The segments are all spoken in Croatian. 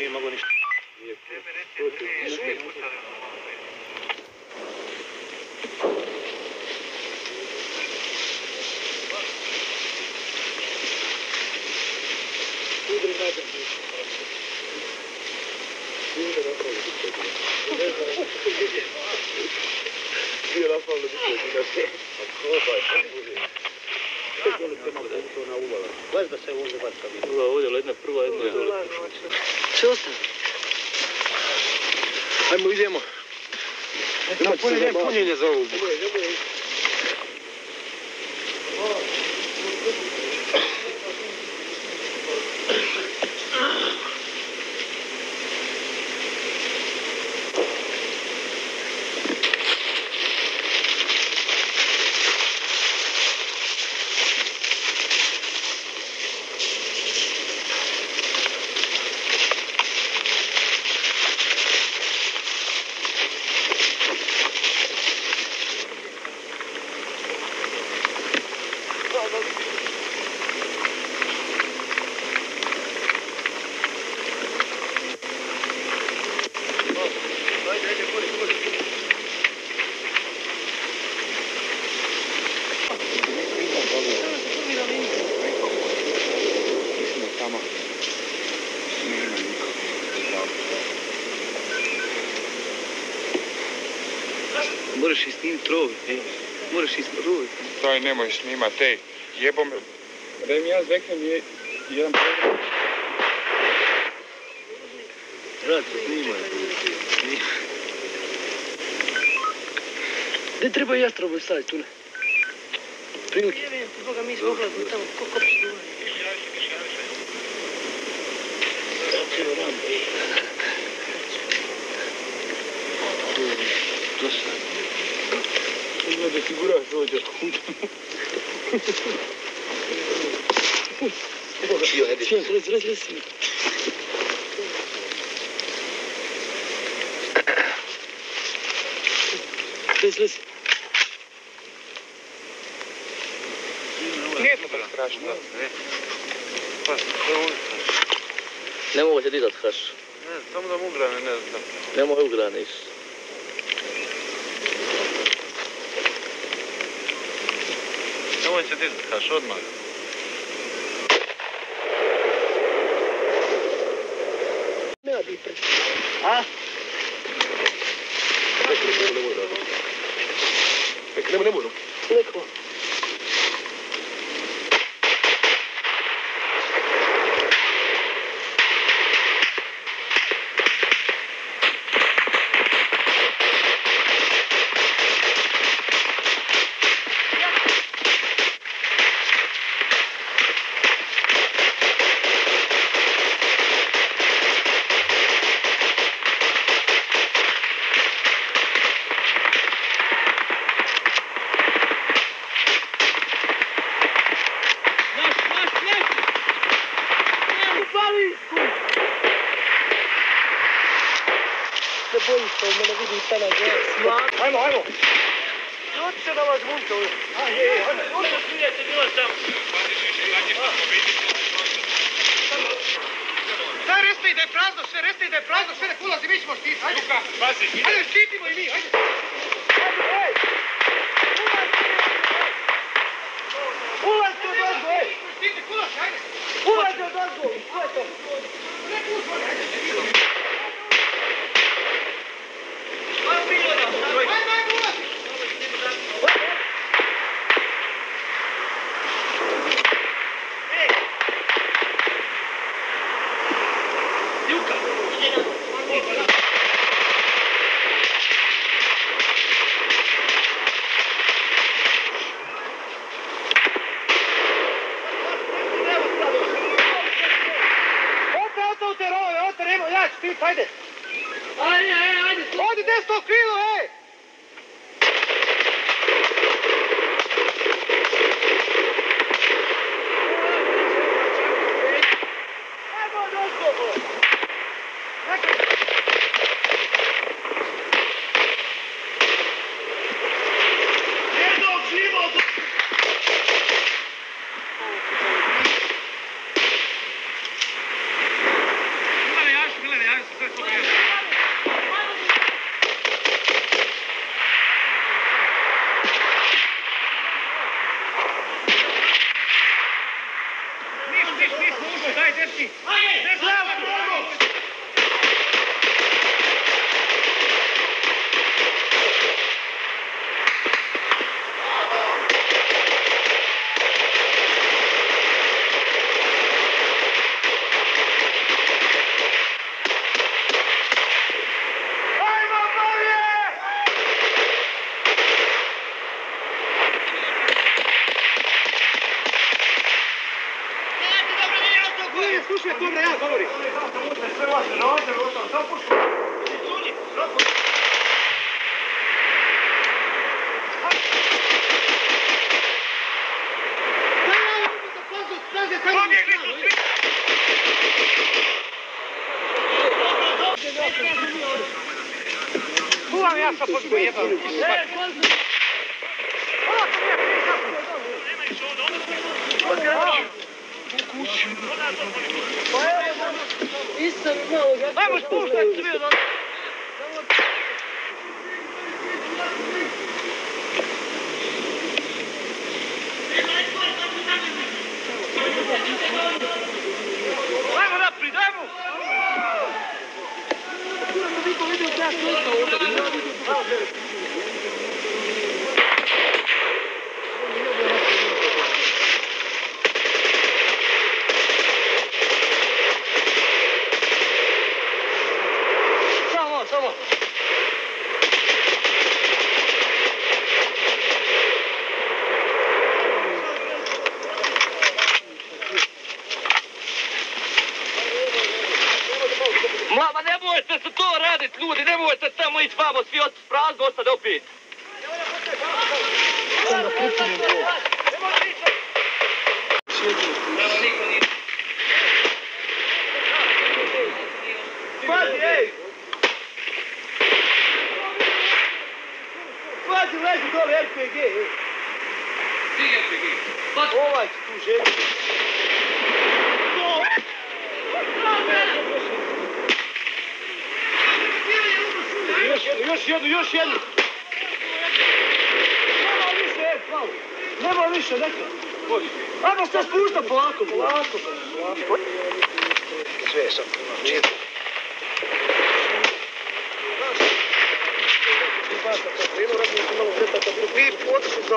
Nije mogo ništa. Baš da se ovdje batka vidi. Ovdje je jedna prva, jedna dole. Sve ostane. Ajmo, idemo. Punjenje za ovu. Moraš i snimit rovi, moraš i snimit rovi. Daj, nemoj snimat, ej, jebo me. Da im ja zveknem jedan program. Rad, snimaj. Gdje treba jastrobo staviti, tu ne? Prilike. Ne vidim, Boga, mi smo ogledali tamo, ko pštuva. Dosta. Ima da siguraš ovdje kuću. Rezi. Rezi. Nije to tako strašno. Pa, to je uvijek. Ne mogu se dizat haš. Ne, samo da mu ugrane, ne znam. Nemoj ugrane iš. Nemoj se dizat haš, odmah. Nema bi pred. A? Ne mogu. Neko. Se bojiš što me ne vidi sada gdje. Ajmo. Ljudi se da vas munče ovdje. Ajmo. Smijete, bilo sam. Sve reste da je prazno, sve nek ulazi, mi ćemo štiti. Ajde. Luka, pazi, ide. Ajde, štitimo i mi, ajde. Ulazi od ozgo, ej. Ulazi od ozgo, sve to. Nek uzvori, ajde. Ajde, ulazi. Ajde! Ajde! Odi desno krilo, ej! Ajmo, došlo! Jednog život! Ima li jaš, Milene? čuvam, ja sam pod jebam. Ajmo spuštati svi od onda. Ajmo naprijed, ajmo! Samo! Ma nemojte se to raditi, ljudi, nemojte samo ići vamo, svi od prazno ostade opet. Pazi, ej! Pazi, leži dole RPG, ej! Ti RPG? Ovaj će tu želiti. Još jednu! Nema više, neka! Ajmo se spušta polako! Sve sam čito. Mi otišli za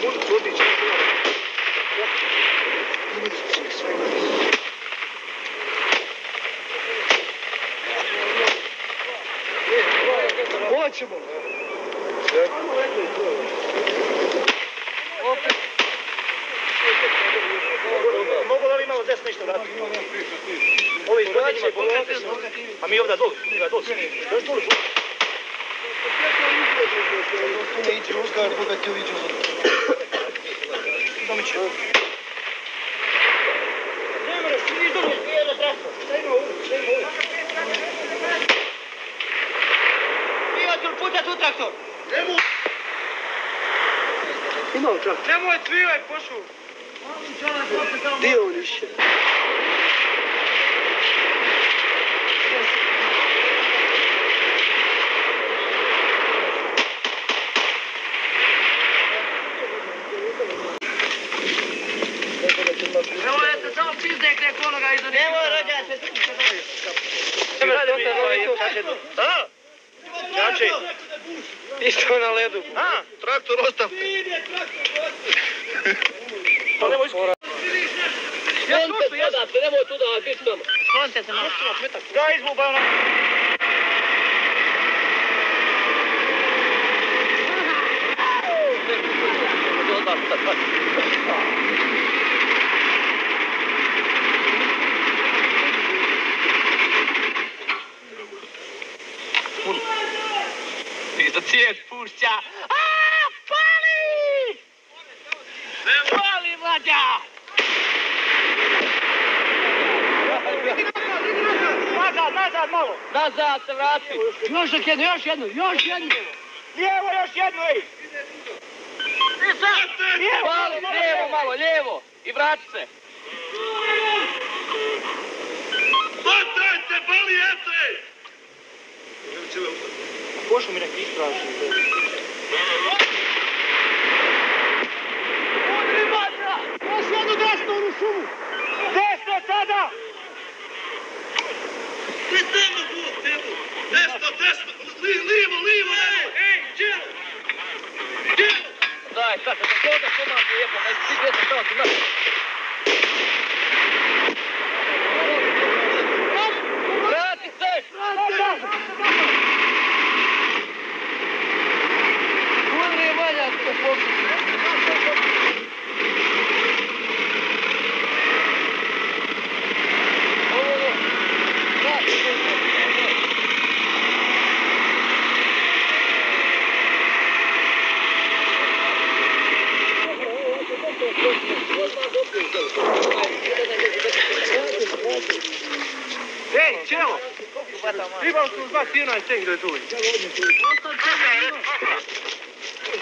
municu otići. Hoćemo! Mogu li ovi malo desno nešto vratiti? Ovi izgleda njima bolete se. A mi ovdje dole, još dole. Tu ne ići uzgar, koga ti uviđu za domiće. Ne moraš, ti viš dole, nije na trasu. Šta ima ovdje? Puta tu traktor! Nemoj! Imao traktor. Nemoj cvivaj, pošu! Gdje on više? Nemoj da se samo pizdek neko onoga iza njega. Nemoj rođaj se tu se dođe. Da? Jači! Isto na ledu. A, traktor ostavka. Pa nemoj iskri. Sklonite se odavde, nemoj tu da biti tamo. Sklonite se malo. Da, izbuba ona. Za cijet pušća. Aaaa, pali! Pali, mlađa! Nazad malo! Nazad se vrati! Još jednu! Lijevo, još jednu, ej! Pali, lijevo malo, lijevo! I vrati se! Batajte, balijete! Pošlo mi neki isprašni. Udri vatra! Još jednu desnu u šumu! Desno sada! Desno! Lijevo! Ej, djelo! Daj, sad, da koga komando jebno, da si desno tamo ti naši. Vrati se! Udri valja se pokući. Trebao smo dva cijena i tek da je tu.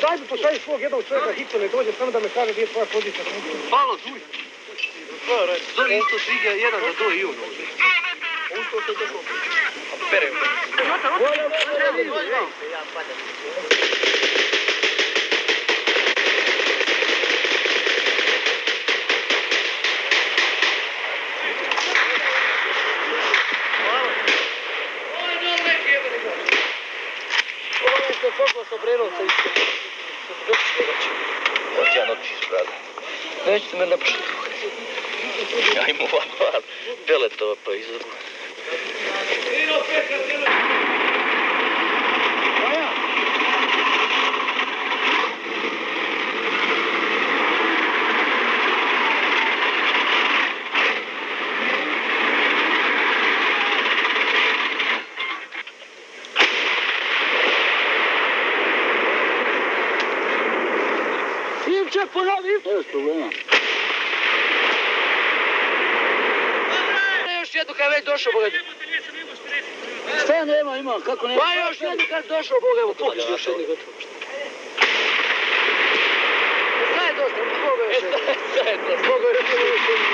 Daj mi pošalji svog jednog čovjeka, hitno ne dođe, samo da me kaže gdje je tvoja pozicija. Palo, duj. Zori isto sviđa jedan da doje i ono. Usto se dobro. Perem. Fokus obrenuo isto. Hoće ja noćiš, brada. Nećete me napušiti. Ja imam ovako peletova pa izvrlo. Ivče, ponovi! Bez problema. Još jednu kad već došao, Boga. Šta nema, ima, kako nema? Pa još jednu kad došao, Boga, evo, pokiš još jednu gotovo. Šta je dosta, Boga još jednu. Šta je to? Boga još jednu.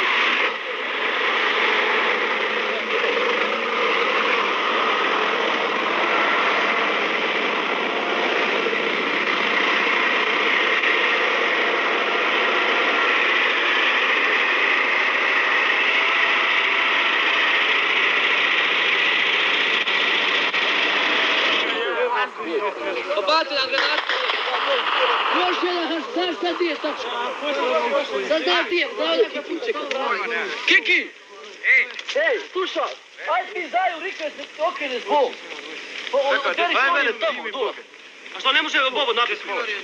Bate na granatu. Još jedan, znaš šta ti je tačno? Sad znam ti je, dao neki puček. Kiki! Ej, slušaj, aj ti zaju rikve se okrene zbog. Čekaj, daj mene tamo, dole. A što ne može Bobo napis položaj?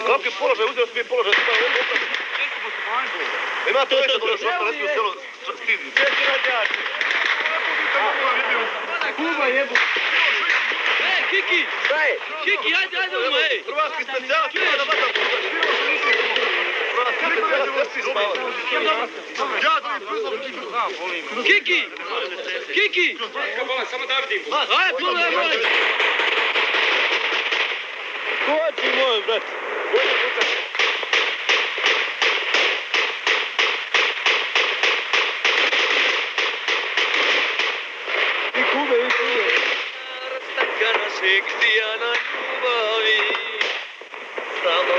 Kakvi položaj, uzeo sam mi položaj, ima to više dole, što ne smije selo stidi. Kuba jebu. Kiki! Kiki, ajde, odmah, ej! Hrvatski specijalac, ima da vata putanje. Hrvatski specijalac, svi spavati. Kiki! Kiki! Samo da vidim. Ajde, pogledaj, molim! Koči moj, brat. Bolje kukaš. I Kube. Sekcijana ljubavi, samo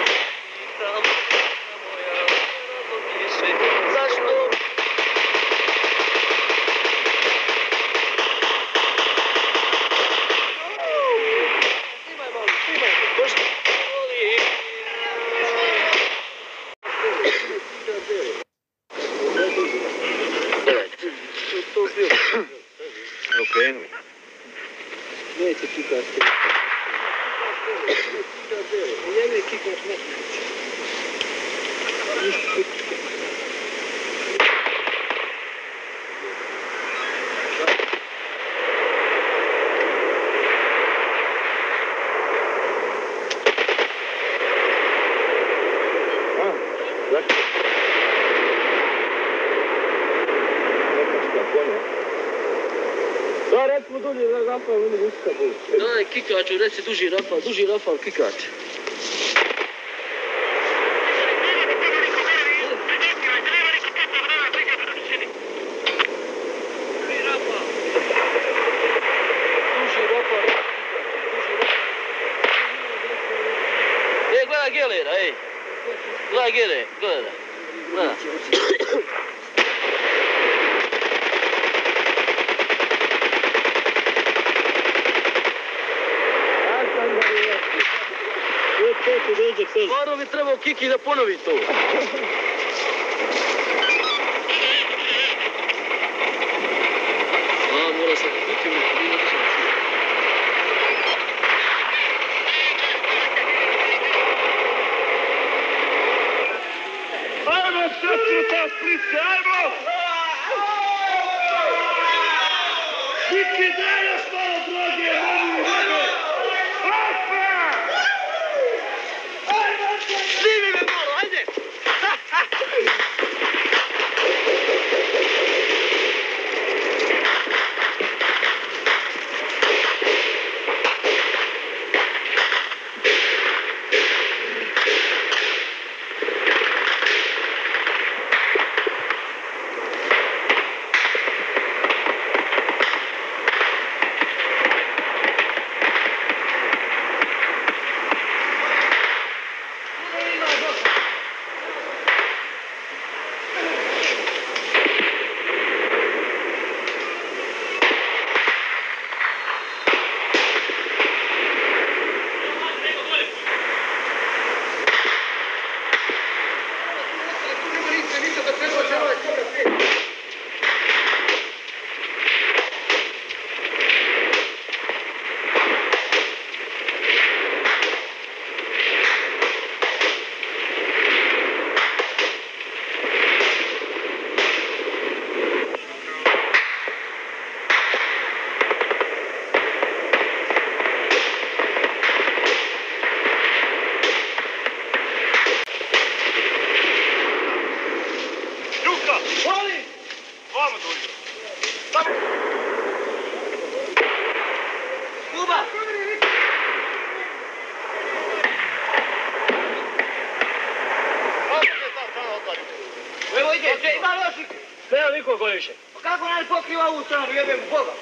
moja, razlogi se, zašto? Snimaj malo, došli. Okrenuj. Neće kikati. Jedne kikaš ne. Da, recimo dulje Rafal, oni ništa boli. Daj, kikaču, reci duži Rafal, kikač. Ej, gledaj Gelera, ej. Gledaj Gelera, gledaj. Stvarno bi trebao Kiki da ponovi to. Mora se Kiki mi ajmo, srcuta Splitske, ajmo! Kiki, daj još malo droge, ajmo! Snimi me malo, ajde! pokriva ovu stranu, jebem Boga.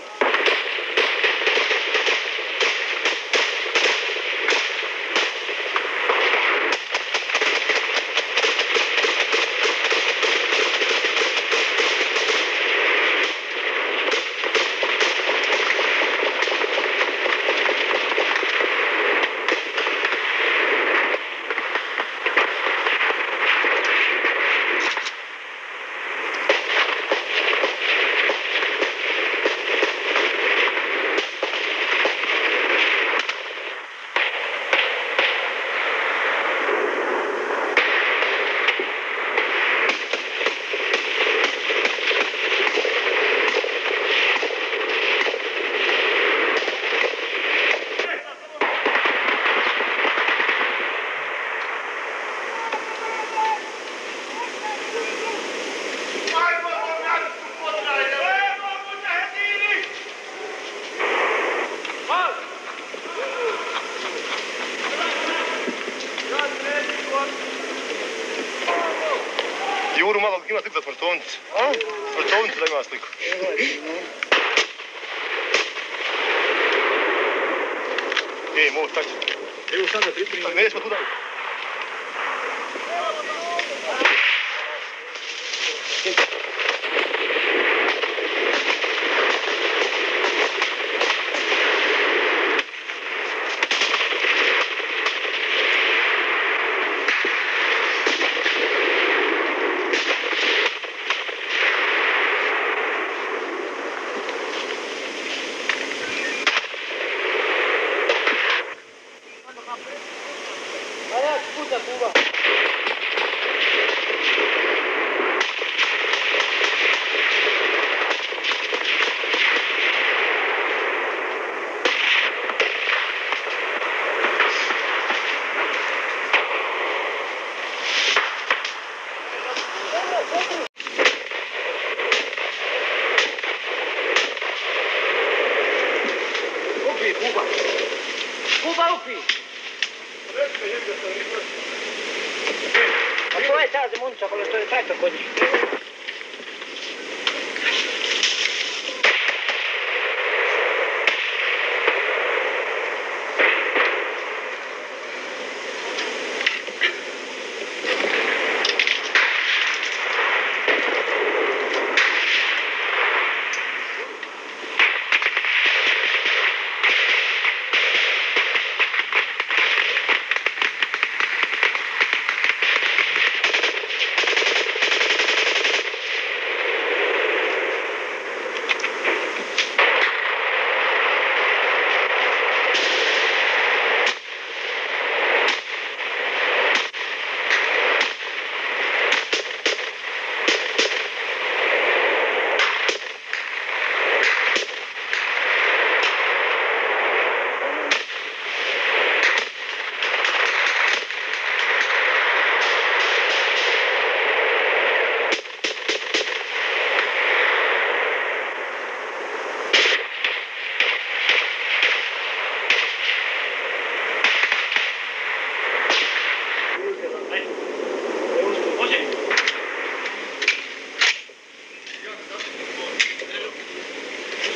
Juru, malo ima sliku za smrtovnicu. A? Smrtovnicu da ima sliku. Mo, tak će. Evo sada pripremimo. Nećemo tu dalje. Kuba upi! A to je ta zemunica, koliko što je traktor kod njih.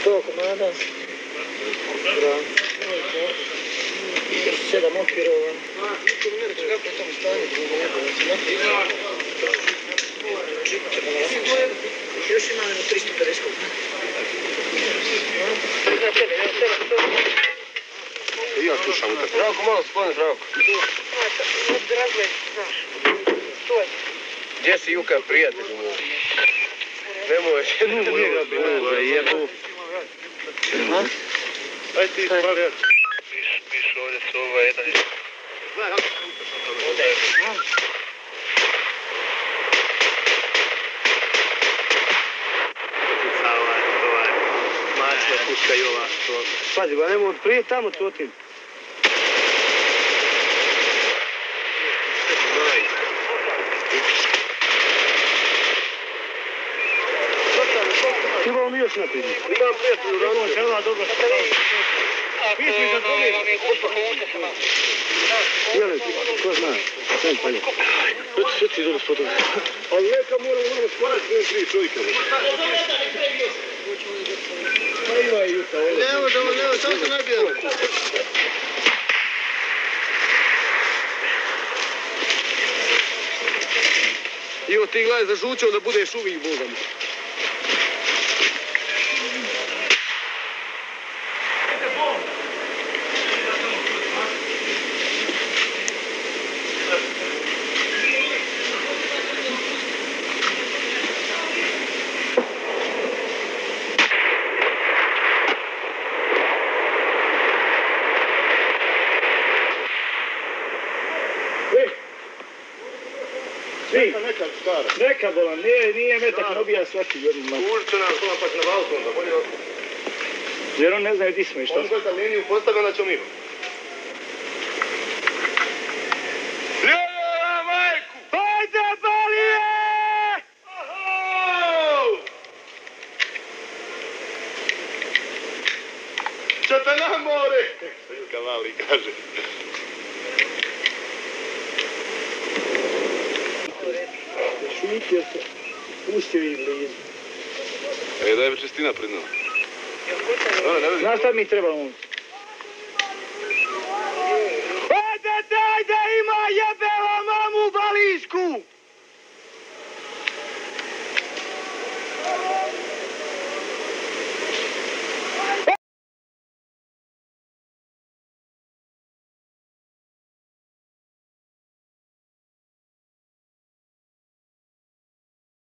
Što, komada? Bravo. 7 okvirova. Kako je tamo stanje? Još ima 350 kuna. Ja slušam tako. Zdravko, malo spone, Zdravko. Gdje si Juka, prijatelju moj? Nemoj, njega bilo, jebu. Aj ti, hvali ja. Piš ovdje su ova jedan i... Mačka, puška i ova. Pazi, ba nemoj prije tamo totim. Trebamo mi još naprijed. Imam prijatelju, rano. Hvala, dobro. Mi smo iza tome. Jele ti, ko zna? Sve palje. Sve ti dobro s fotografijom. Ali neka moramo skorati 3 čovjeka. ima i juta ovdje. Ne možemo, samo se nabijamo. Ivo, ti gledaj za žučom da budeš uvijek Bogom. Neka bolan, nije metak, ne obija svaki jednu mač. Uliče nam to napak na valku onda, bolje da... Jer on ne znaju di smo i šta On smo. koji sam liniju postavio, onda ćemo mi. Ljela majku! Hajde, Balije! Čete na more! Što Ilka mali kaže. Šuti jer se pustio i blizu. Da je čistina pred nama. Znaš šta mi trebamo? Hajde, daj da ima jebela mamu balisku!